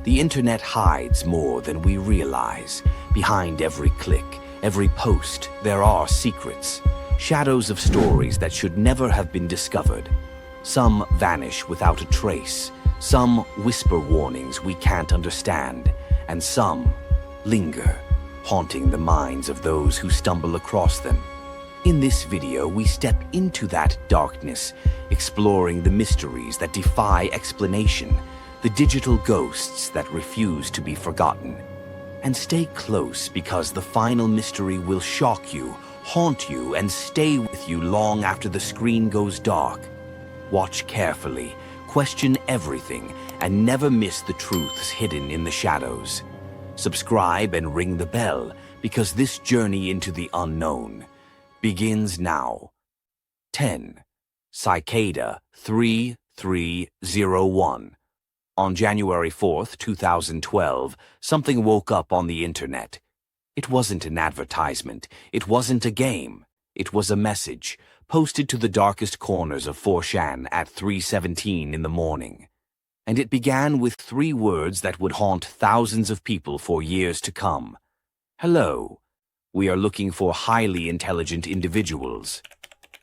The internet hides more than we realize. Behind every click, every post, there are secrets. Shadows of stories that should never have been discovered. Some vanish without a trace. Some whisper warnings we can't understand. And some linger, haunting the minds of those who stumble across them. In this video, we step into that darkness, exploring the mysteries that defy explanation, the digital ghosts that refuse to be forgotten. And stay close, because the final mystery will shock you, haunt you, and stay with you long after the screen goes dark. Watch carefully, question everything, and never miss the truths hidden in the shadows. Subscribe and ring the bell, because this journey into the unknown begins now. 10. Cicada 3301. On January 4th, 2012, something woke up on the internet. It wasn't an advertisement. It wasn't a game. It was a message, posted to the darkest corners of 4chan at 3:17 in the morning. And it began with 3 words that would haunt thousands of people for years to come. Hello. We are looking for highly intelligent individuals.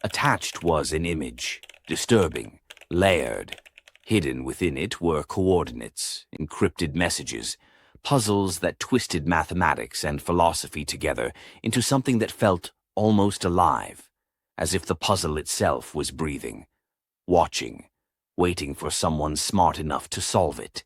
Attached was an image, disturbing, layered. Hidden within it were coordinates, encrypted messages, puzzles that twisted mathematics and philosophy together into something that felt almost alive, as if the puzzle itself was breathing, watching, waiting for someone smart enough to solve it.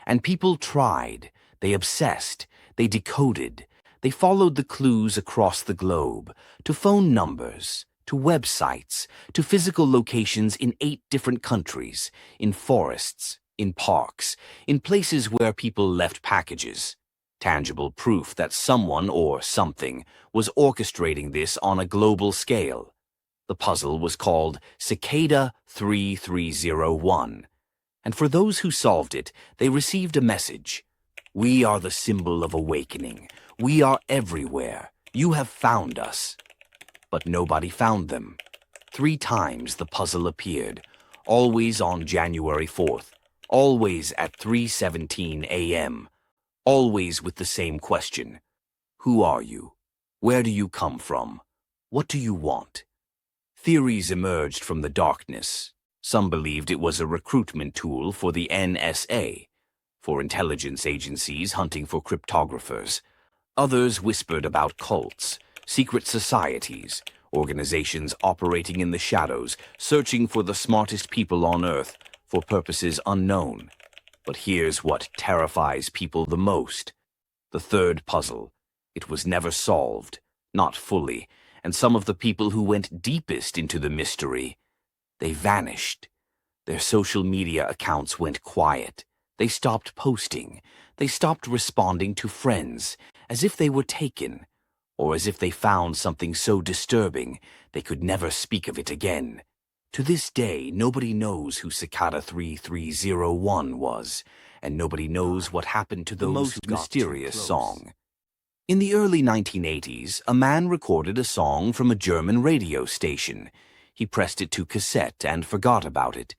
And people tried, they obsessed, they decoded. They followed the clues across the globe, to phone numbers, to websites, to physical locations in 8 different countries, in forests, in parks, in places where people left packages. Tangible proof that someone or something was orchestrating this on a global scale. The puzzle was called Cicada 3301. And for those who solved it, they received a message. We are the symbol of awakening. We are everywhere. You have found us. But nobody found them. 3 times the puzzle appeared, always on January 4th, always at 3:17 a.m., always with the same question. Who are you? Where do you come from? What do you want? Theories emerged from the darkness. Some believed it was a recruitment tool for the NSA, for intelligence agencies hunting for cryptographers. Others whispered about cults, secret societies, organizations operating in the shadows, searching for the smartest people on Earth for purposes unknown. But here's what terrifies people the most. The 3rd puzzle. It was never solved, not fully, and some of the people who went deepest into the mystery, they vanished. Their social media accounts went quiet. They stopped posting. They stopped responding to friends, as if they were taken, or as if they found something so disturbing they could never speak of it again. To this day, nobody knows who Cicada 3301 was, and nobody knows what happened to those who mysterious song. In the early 1980s, a man recorded a song from a German radio station. He pressed it to cassette and forgot about it.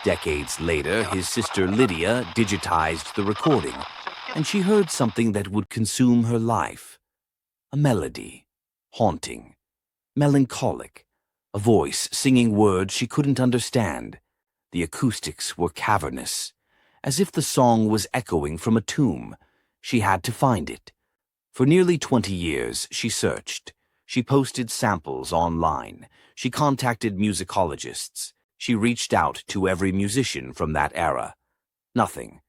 Decades later, his sister Lydia digitized the recording, and she heard something that would consume her life. A melody, haunting, melancholic, a voice singing words she couldn't understand. The acoustics were cavernous, as if the song was echoing from a tomb. She had to find it. For nearly 20 years, she searched. She posted samples online. She contacted musicologists. She reached out to every musician from that era. Nothing.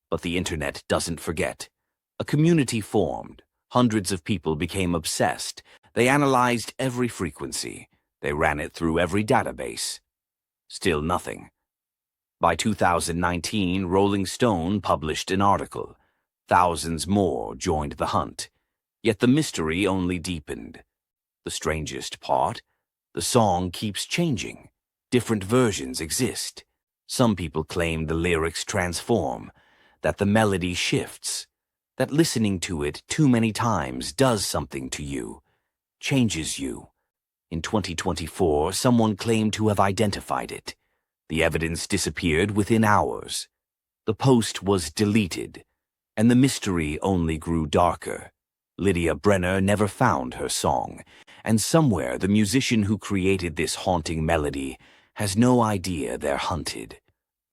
But the internet doesn't forget. A community formed. Hundreds of people became obsessed. They analyzed every frequency. They ran it through every database. Still nothing. By 2019, Rolling Stone published an article. Thousands more joined the hunt. Yet the mystery only deepened. The strangest part? The song keeps changing. Different versions exist. Some people claim the lyrics transform, that the melody shifts, that listening to it too many times does something to you, changes you. In 2024, someone claimed to have identified it. The evidence disappeared within hours. The post was deleted. And the mystery only grew darker. Lydia Brenner never found her song, and somewhere the musician who created this haunting melody has no idea they're hunted.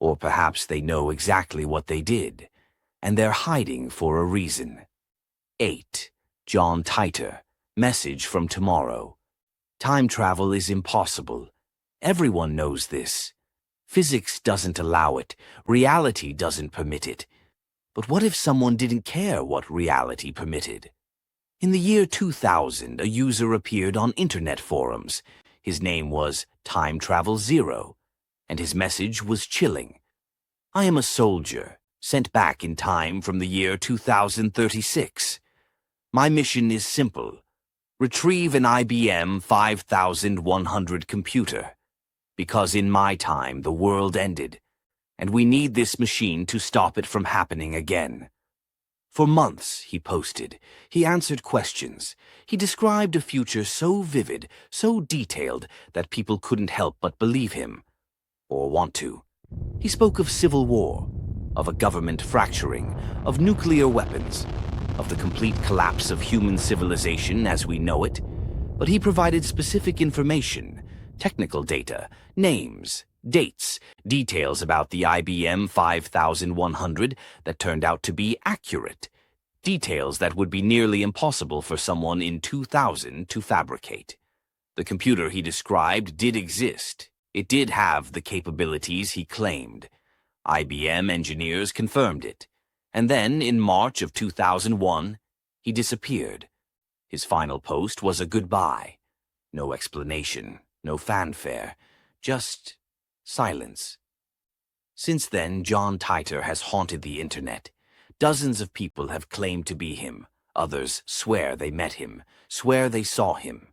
Or perhaps they know exactly what they did, and they're hiding for a reason. 8. John Titor, Message from Tomorrow. Time travel is impossible. Everyone knows this. Physics doesn't allow it. Reality doesn't permit it. But what if someone didn't care what reality permitted? In the year 2000, a user appeared on internet forums. His name was Time Travel Zero, and his message was chilling. I am a soldier, sent back in time from the year 2036. My mission is simple. Retrieve an IBM 5100 computer. Because in my time, the world ended, and we need this machine to stop it from happening again. For months, he posted. He answered questions. He described a future so vivid, so detailed, that people couldn't help but believe him. Or want to. He spoke of civil war, of a government fracturing, of nuclear weapons, of the complete collapse of human civilization as we know it. But he provided specific information, technical data, names, dates, details about the IBM 5100 that turned out to be accurate, details that would be nearly impossible for someone in 2000 to fabricate. The computer he described did exist. It did have the capabilities he claimed. IBM engineers confirmed it. And then, in March of 2001, he disappeared. His final post was a goodbye. No explanation, no fanfare, just silence. Since then, John Titor has haunted the internet. Dozens of people have claimed to be him. Others swear they met him, swear they saw him,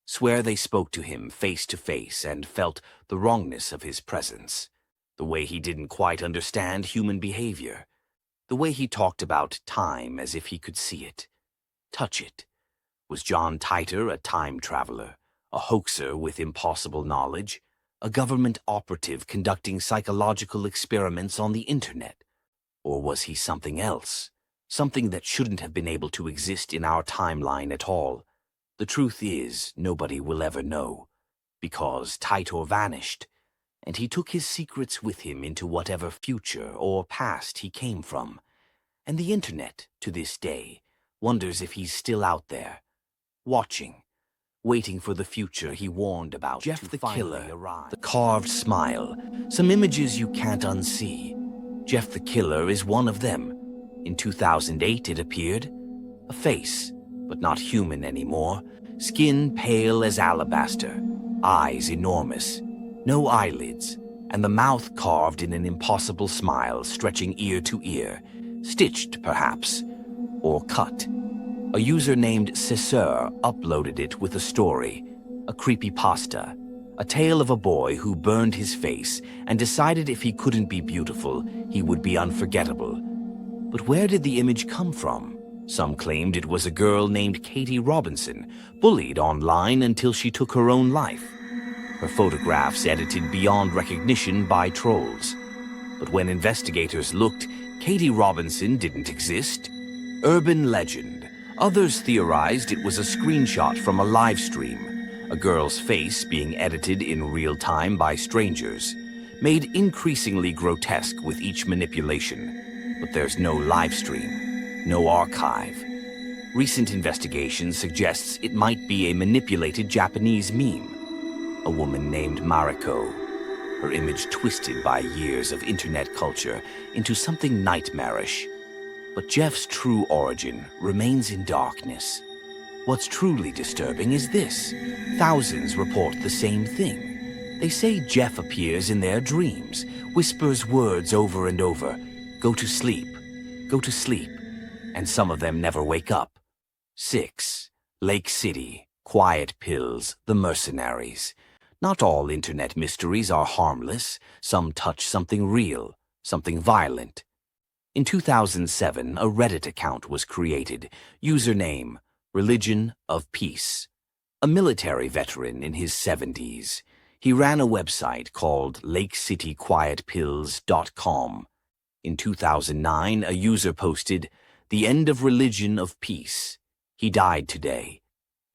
swear they spoke to him face to face and felt the wrongness of his presence, the way he didn't quite understand human behavior, the way he talked about time as if he could see it, touch it. Was John Titor a time traveler, a hoaxer with impossible knowledge, a government operative conducting psychological experiments on the internet? Or was he something else, something that shouldn't have been able to exist in our timeline at all? The truth is, nobody will ever know, because Titor vanished, and he took his secrets with him into whatever future or past he came from. And the internet, to this day, wonders if he's still out there, watching, waiting for the future he warned about. Jeff the Killer, the carved smile, some images you can't unsee. Jeff the Killer is one of them. In 2008 it appeared. A face, but not human anymore. Skin pale as alabaster. Eyes enormous. No eyelids. And the mouth carved in an impossible smile stretching ear to ear. Stitched, perhaps. Or cut. A user named Cesar uploaded it with a story. A creepypasta. A tale of a boy who burned his face and decided if he couldn't be beautiful, he would be unforgettable. But where did the image come from? Some claimed it was a girl named Katie Robinson, bullied online until she took her own life. Her photographs edited beyond recognition by trolls. But when investigators looked, Katie Robinson didn't exist. Urban legend. Others theorized it was a screenshot from a live stream. A girl's face being edited in real time by strangers, made increasingly grotesque with each manipulation. But there's no live stream, no archive. Recent investigation suggests it might be a manipulated Japanese meme. A woman named Mariko, her image twisted by years of internet culture into something nightmarish. But Jeff's true origin remains in darkness. What's truly disturbing is this. Thousands report the same thing. They say Jeff appears in their dreams, whispers words over and over. Go to sleep. Go to sleep. And some of them never wake up. 6. Lake City, Quiet Pills, The Mercenaries. Not all internet mysteries are harmless. Some touch something real, something violent. In 2007, a Reddit account was created. Username, Religion of Peace. A military veteran in his 70s. He ran a website called LakecityQuietPills.com. In 2009, a user posted, "The end of religion of peace. He died today."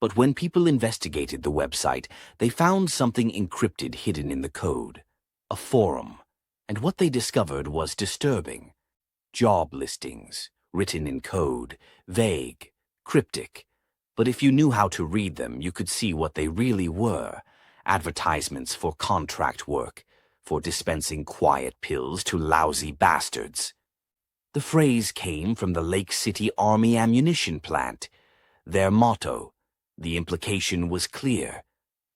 But when people investigated the website, they found something encrypted hidden in the code. A forum. And what they discovered was disturbing. Job listings, written in code, vague, cryptic. But if you knew how to read them, you could see what they really were. Advertisements for contract work, for dispensing quiet pills to lousy bastards. The phrase came from the Lake City Army ammunition plant. Their motto, the implication was clear.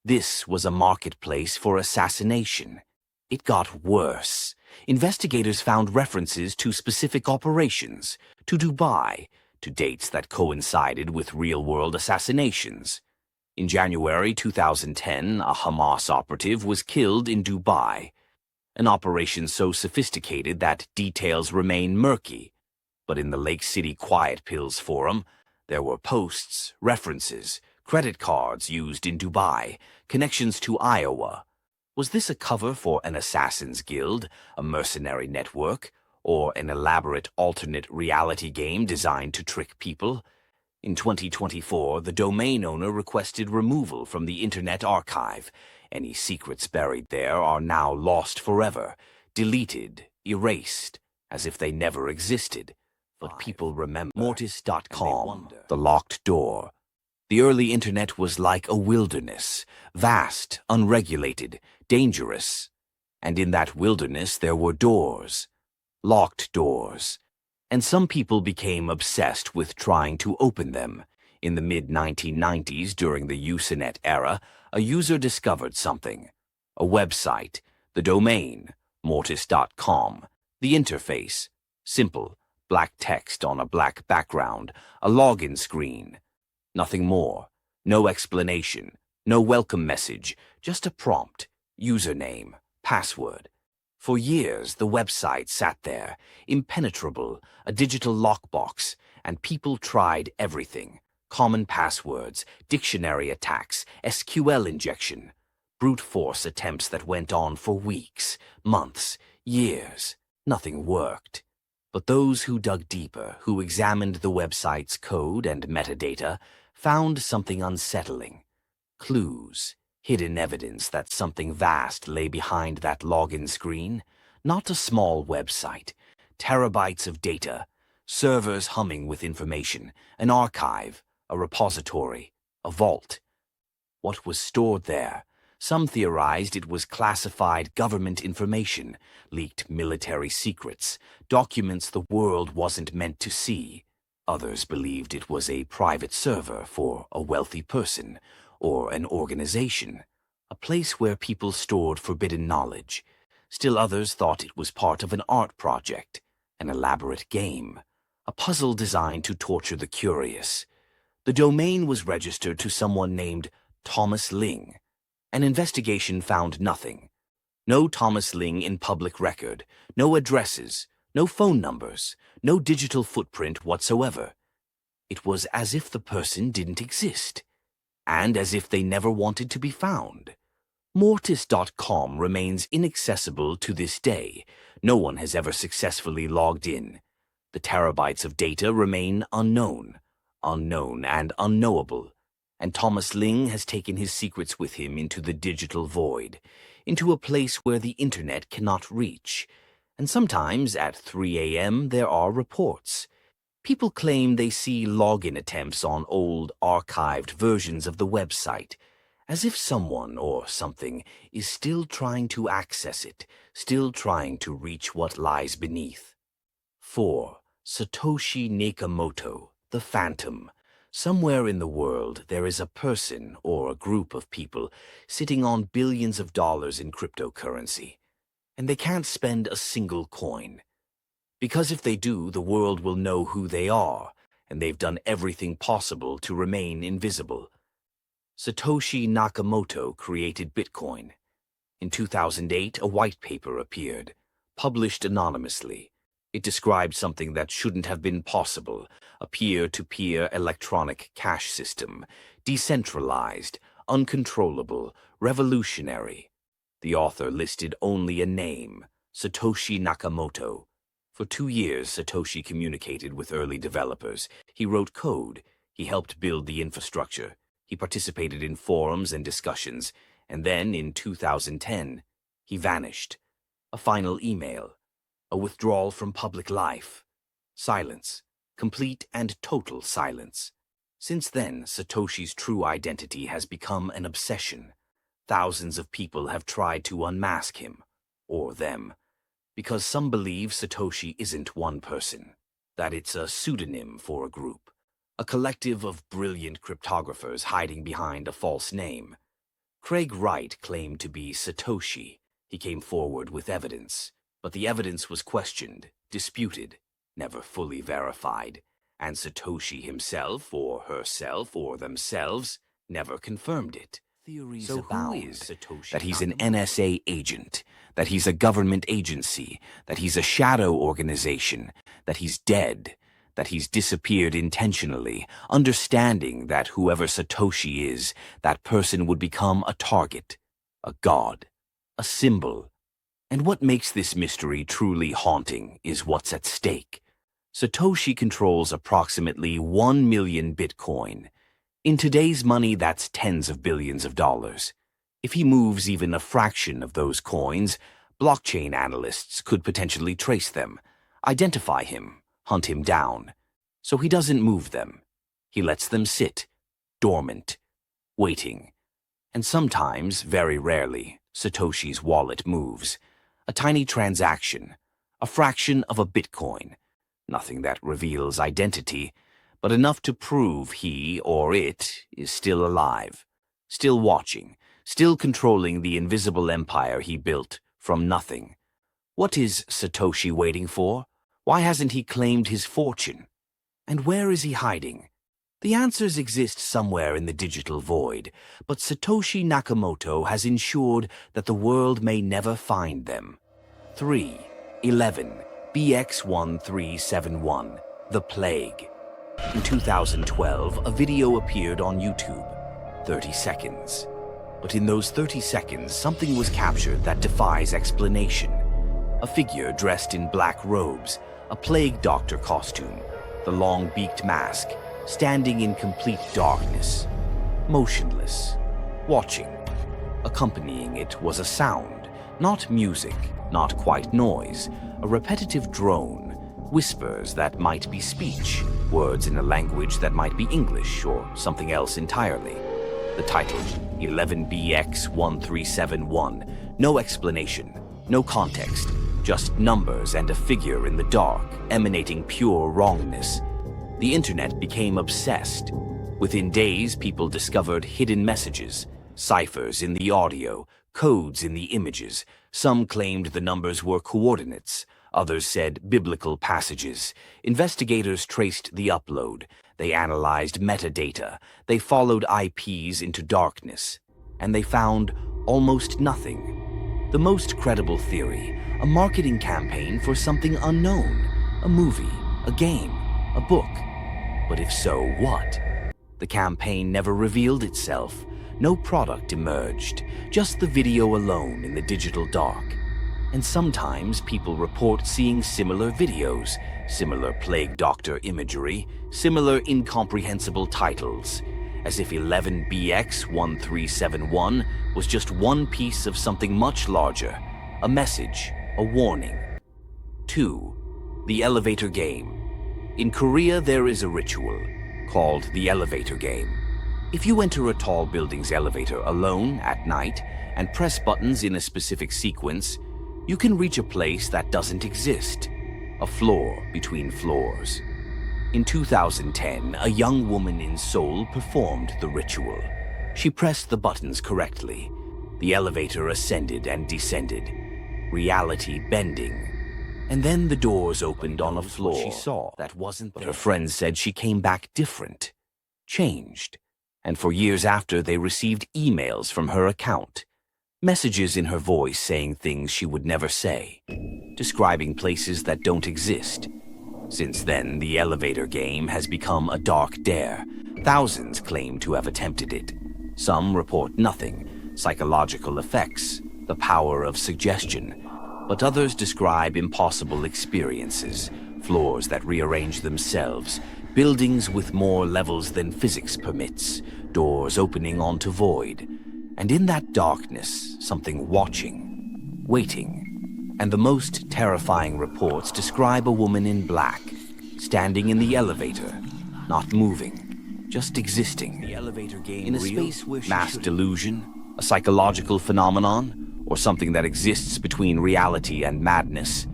This was a marketplace for assassination. It got worse. Investigators found references to specific operations, to Dubai, to dates that coincided with real-world assassinations. In January 2010, a Hamas operative was killed in Dubai. An operation so sophisticated that details remain murky. But in the Lake City Quiet Pills forum, there were posts, references, credit cards used in Dubai, connections to Iowa. Was this a cover for an assassin's guild, a mercenary network, or an elaborate alternate reality game designed to trick people? In 2024, the domain owner requested removal from the Internet Archive. Any secrets buried there are now lost forever, deleted, erased, as if they never existed. But people remember. Mortis.com, the locked door. The early Internet was like a wilderness, vast, unregulated, dangerous. And in that wilderness there were doors, locked doors. And some people became obsessed with trying to open them. In the mid-1990s, during the Usenet era, a user discovered something. A website, the domain, Mortis.com, the interface, simple, black text on a black background, a login screen. Nothing more, no explanation, no welcome message, just a prompt, username, password. For years, the website sat there, impenetrable, a digital lockbox, and people tried everything. Common passwords, dictionary attacks, SQL injection, brute force attempts that went on for weeks, months, years. Nothing worked. But those who dug deeper, who examined the website's code and metadata, found something unsettling. Clues, hidden evidence that something vast lay behind that login screen. Not a small website, terabytes of data, servers humming with information, an archive, a repository, a vault. What was stored there? Some theorized it was classified government information, leaked military secrets, documents the world wasn't meant to see. Others believed it was a private server for a wealthy person or an organization, a place where people stored forbidden knowledge. Still others thought it was part of an art project, an elaborate game, a puzzle designed to torture the curious. The domain was registered to someone named Thomas Ling. An investigation found nothing. No Thomas Ling in public record, no addresses, no phone numbers, no digital footprint whatsoever. It was as if the person didn't exist, and as if they never wanted to be found. Mortis.com remains inaccessible to this day. No one has ever successfully logged in. The terabytes of data remain unknown and unknowable. And Thomas Ling has taken his secrets with him into the digital void, into a place where the Internet cannot reach. And sometimes at 3 a.m. there are reports. People claim they see login attempts on old, archived versions of the website, as if someone or something is still trying to access it, still trying to reach what lies beneath. 4. Satoshi Nakamoto, the Phantom. Somewhere in the world there is a person or a group of people sitting on billions of dollars in cryptocurrency, and they can't spend a single coin. Because if they do, the world will know who they are, and they've done everything possible to remain invisible. Satoshi Nakamoto created Bitcoin. In 2008, a white paper appeared, published anonymously. It described something that shouldn't have been possible, a peer-to-peer electronic cash system, decentralized, uncontrollable, revolutionary. The author listed only a name, Satoshi Nakamoto. For 2 years, Satoshi communicated with early developers. He wrote code. He helped build the infrastructure. He participated in forums and discussions. And then, in 2010, he vanished. A final email. A withdrawal from public life. Silence. Complete and total silence. Since then, Satoshi's true identity has become an obsession. Thousands of people have tried to unmask him, or them, because some believe Satoshi isn't one person, that it's a pseudonym for a group, a collective of brilliant cryptographers hiding behind a false name. Craig Wright claimed to be Satoshi. He came forward with evidence, but the evidence was questioned, disputed, never fully verified, and Satoshi himself, or herself, or themselves never confirmed it. Theories abound. Who is Satoshi? That he's an NSA agent, that he's a government agency, that he's a shadow organization, that he's dead, that he's disappeared intentionally, understanding that whoever Satoshi is, that person would become a target, a god, a symbol. And what makes this mystery truly haunting is what's at stake. Satoshi controls approximately 1 million Bitcoin. In today's money, that's tens of billions of dollars. If he moves even a fraction of those coins, blockchain analysts could potentially trace them, identify him, hunt him down. So he doesn't move them. He lets them sit, dormant, waiting. And sometimes, very rarely, Satoshi's wallet moves. A tiny transaction, a fraction of a Bitcoin. Nothing that reveals identity, but enough to prove he or it is still alive, still watching, still controlling the invisible empire he built from nothing. What is Satoshi waiting for? Why hasn't he claimed his fortune? And where is he hiding? The answers exist somewhere in the digital void, but Satoshi Nakamoto has ensured that the world may never find them. 311 BX1371, The Plague. In 2012, a video appeared on YouTube. 30 seconds. But in those 30 seconds, something was captured that defies explanation. A figure dressed in black robes, a plague doctor costume, the long-beaked mask, standing in complete darkness, motionless, watching. Accompanying it was a sound, not music, not quite noise, a repetitive drone, whispers that might be speech, words in a language that might be English or something else entirely. The title, 11BX1371, no explanation, no context, just numbers and a figure in the dark, emanating pure wrongness. The internet became obsessed. Within days, people discovered hidden messages, ciphers in the audio, codes in the images. Some claimed the numbers were coordinates. Others said biblical passages. Investigators traced the upload. They analyzed metadata. They followed IPs into darkness. And they found almost nothing. The most credible theory, a marketing campaign for something unknown. A movie, a game, a book. But if so, what? The campaign never revealed itself. No product emerged, just the video alone in the digital dark. And sometimes people report seeing similar videos, similar plague doctor imagery, similar incomprehensible titles, as if 11BX1371 was just one piece of something much larger, a message, a warning. 2. The elevator game. In Korea, there is a ritual called the elevator game. If you enter a tall building's elevator alone at night and press buttons in a specific sequence, you can reach a place that doesn't exist, a floor between floors. In 2010, a young woman in Seoul performed the ritual. She pressed the buttons correctly. The elevator ascended and descended, reality bending. And then the doors opened on a floor she saw that wasn't there. But her friends said she came back different, changed. And for years after, they received emails from her account. Messages in her voice saying things she would never say, describing places that don't exist. Since then, the elevator game has become a dark dare. Thousands claim to have attempted it. Some report nothing, psychological effects, the power of suggestion. But others describe impossible experiences, floors that rearrange themselves, buildings with more levels than physics permits, doors opening onto void. And in that darkness, something watching, waiting. And the most terrifying reports describe a woman in black, standing in the elevator, not moving, just existing. The elevator game in a space where mass delusion, a psychological phenomenon, or something that exists between reality and madness.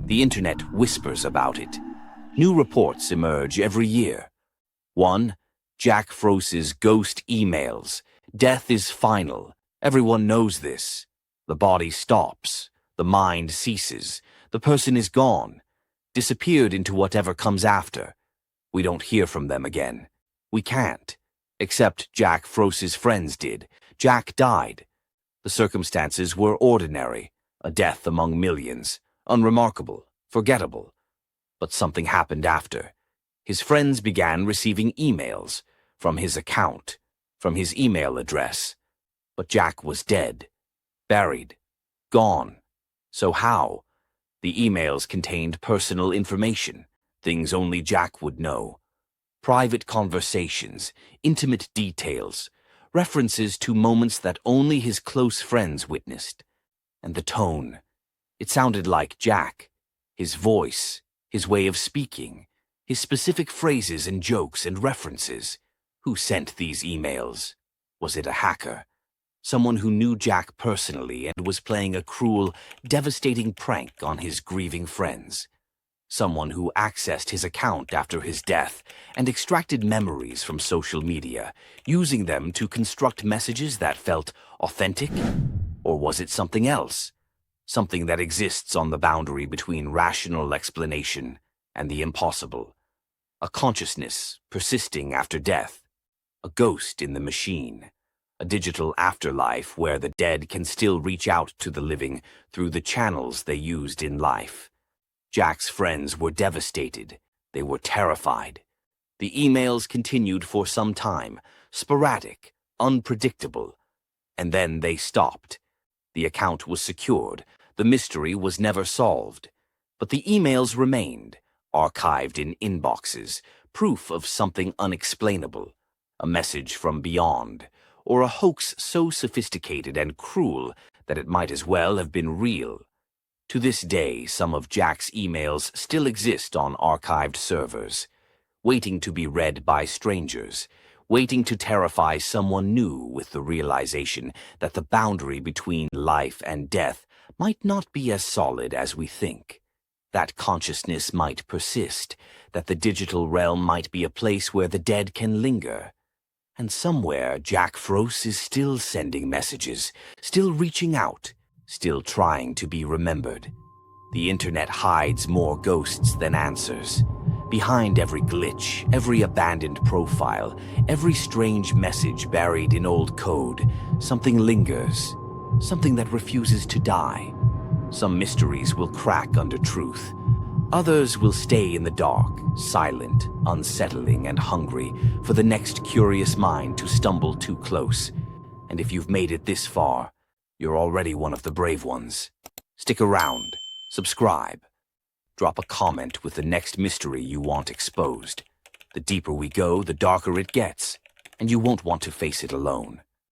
The internet whispers about it. New reports emerge every year. 1. Jack Frose's ghost emails. Death is final. Everyone knows this. The body stops. The mind ceases. The person is gone. Disappeared into whatever comes after. We don't hear from them again. We can't. Except Jack Frose's friends did. Jack died. The circumstances were ordinary. A death among millions. Unremarkable. Forgettable. But something happened after. His friends began receiving emails from his account, from his email address. But Jack was dead. Buried. Gone. So how? The emails contained personal information, things only Jack would know. Private conversations, intimate details, references to moments that only his close friends witnessed. And the tone. It sounded like Jack. His voice, his way of speaking, his specific phrases and jokes and references. Who sent these emails? Was it a hacker? Someone who knew Jack personally and was playing a cruel, devastating prank on his grieving friends. Someone who accessed his account after his death and extracted memories from social media, using them to construct messages that felt authentic? Or was it something else? Something that exists on the boundary between rational explanation and the impossible. A consciousness persisting after death. A ghost in the machine. A digital afterlife where the dead can still reach out to the living through the channels they used in life. Jack's friends were devastated. They were terrified. The emails continued for some time, sporadic, unpredictable. And then they stopped. The account was secured. The mystery was never solved. But the emails remained, archived in inboxes, proof of something unexplainable. A message from beyond, or a hoax so sophisticated and cruel that it might as well have been real. To this day, some of Jack's emails still exist on archived servers, waiting to be read by strangers, waiting to terrify someone new with the realization that the boundary between life and death might not be as solid as we think. That consciousness might persist, that the digital realm might be a place where the dead can linger. And somewhere, Jack Frose is still sending messages, still reaching out, still trying to be remembered. The internet hides more ghosts than answers. Behind every glitch, every abandoned profile, every strange message buried in old code, something lingers, something that refuses to die. Some mysteries will crack under truth. Others will stay in the dark, silent, unsettling, and hungry for the next curious mind to stumble too close. And if you've made it this far, you're already one of the brave ones. Stick around, subscribe, drop a comment with the next mystery you want exposed. The deeper we go, the darker it gets, and you won't want to face it alone.